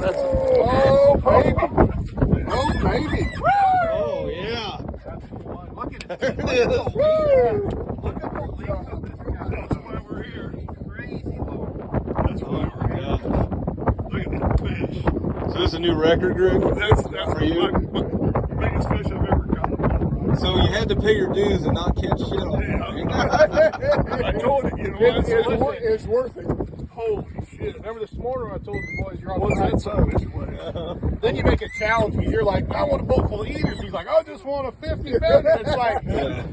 Oh, baby. Oh, baby. Oh, yeah. Look at it. There it is. Look at the leak of this guy. That's why we're here. Crazy low. That's why we're here. Look at that fish. So this is a new record, Greg? That's For you? my biggest fish I've ever caught. So you had to pay your dues and not catch shit on it. I told you, you know what? It's worth it. Holy shit. Remember this morning when I told you boys you're on What's the that son of a bitch weigh? Then you make a challenge because you're like, I want a boat full of eaters. He's like, I just want a 50 pounder. It's like,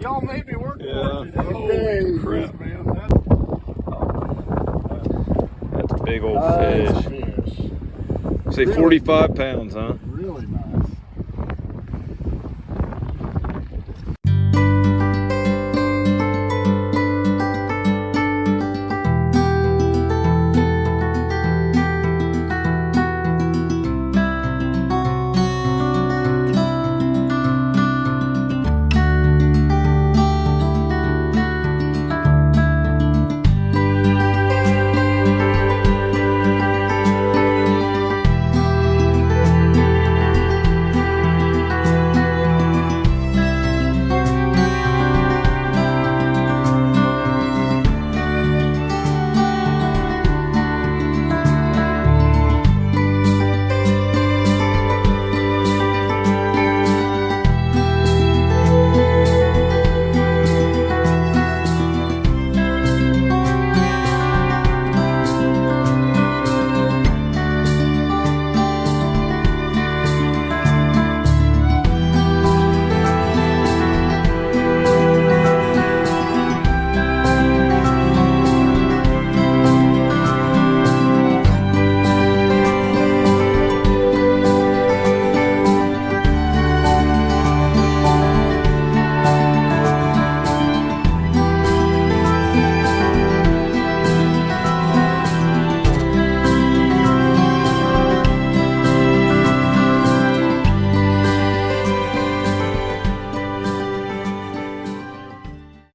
y'all made me work for it. Holy crap, man. That's a big old Nice fish. fish. Say 45 pounds, huh? Really nice.